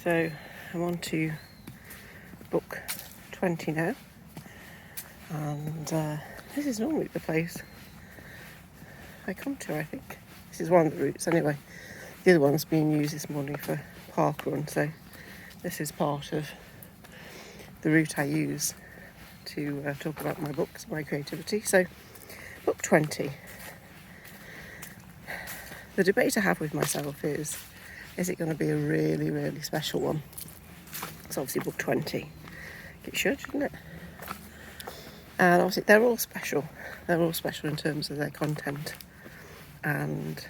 So I'm on to book 20 now, and this is normally the place I come to, I think. This is one of the routes anyway. The other one's being used this morning for park run, so this is part of the route I use to talk about my books, my creativity. So book 20. The debate I have with myself is it going to be a really, really special one? It's obviously book 20. It should, shouldn't it? And obviously they're all special. They're all special in terms of their content and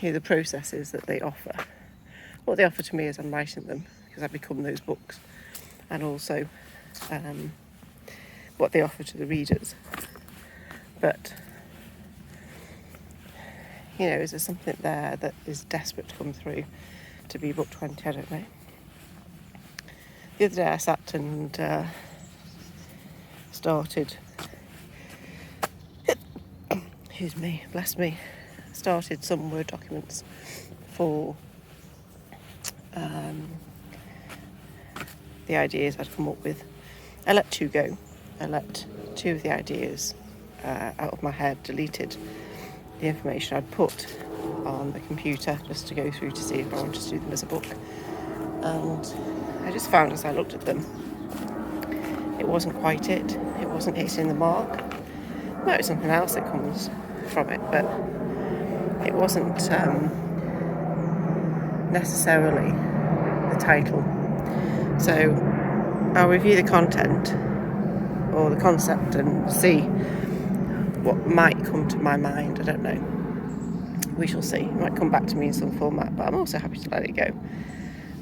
the processes that they offer. What they offer to me as I'm writing them, because I become those books, and also what they offer to the readers. But, is there something there that is desperate to come through to be book 20? I don't know. The other day I sat and started, excuse me, bless me, started some Word documents for the ideas I'd come up with. I let two go. I let two of the ideas out of my head, deleted the information I'd put on the computer just to go through to see if I wanted to do them as a book. And I just found as I looked at them, it wasn't quite it. It wasn't hitting the mark. Might be something else that comes from it, but it wasn't necessarily the title. So I'll review the content or the concept and see what might come to my mind. I don't know. We shall see. It might come back to me in some format, but I'm also happy to let it go.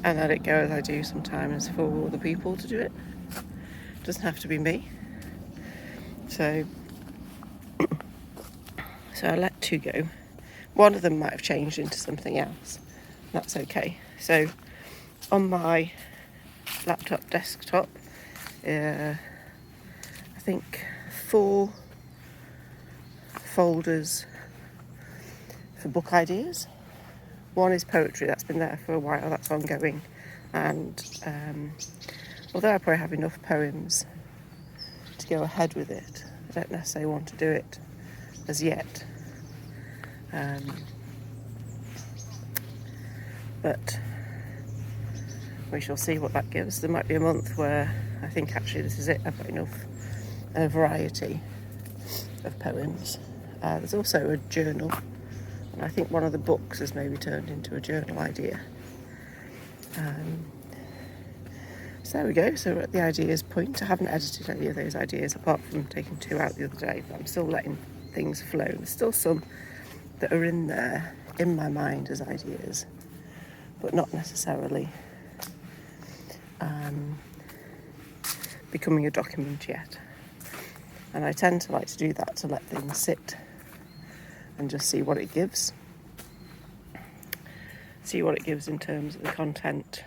And let it go as I do sometimes for other people to do it. It doesn't have to be me. So I let two go. One of them might have changed into something else. That's okay. So on my laptop desktop, I think 4 folders for book ideas. One is poetry, that's been there for a while, that's ongoing. And although I probably have enough poems to go ahead with it, I don't necessarily want to do it as yet. But we shall see what that gives. There might be a month where I think actually this is it, I've got enough variety of poems. There's also a journal, and I think one of the books has maybe turned into a journal idea. So there we go, so we're at the ideas point. I haven't edited any of those ideas apart from taking 2 out the other day, but I'm still letting things flow. There's still some that are in there, in my mind as ideas, but not necessarily becoming a document yet. And I tend to like to do that, to let things sit and just see what it gives. See what it gives in terms of the content.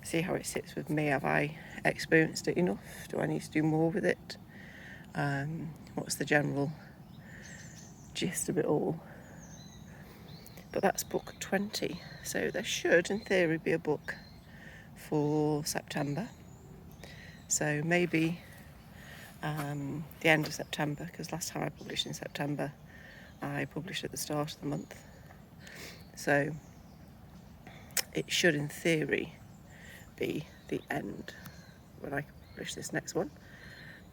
See how it sits with me. Have I experienced it enough? Do I need to do more with it? What's the general gist of it all? But that's book 20. So there should, in theory, be a book for September. So maybe the end of September, because last time I published in September, I published at the start of the month. So it should, in theory, be the end when I publish this next one.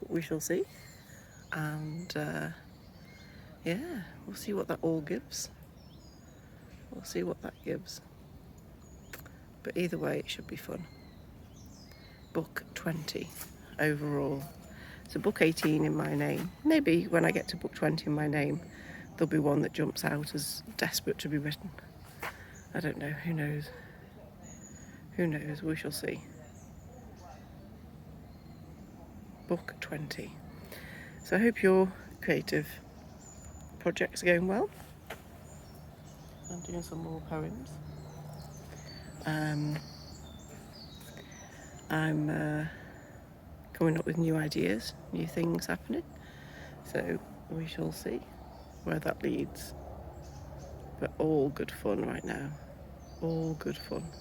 But we shall see. And we'll see what that all gives. We'll see what that gives. But either way, it should be fun. Book 20 overall. So book 18 in my name. Maybe when I get to book 20 in my name, there'll be one that jumps out as desperate to be written. I don't know. Who knows? Who knows? We shall see. Book 20. So I hope your creative projects are going well. I'm doing some more poems. I'm coming up with new ideas, new things happening. So we shall see where that leads. But all good fun right now. all good fun.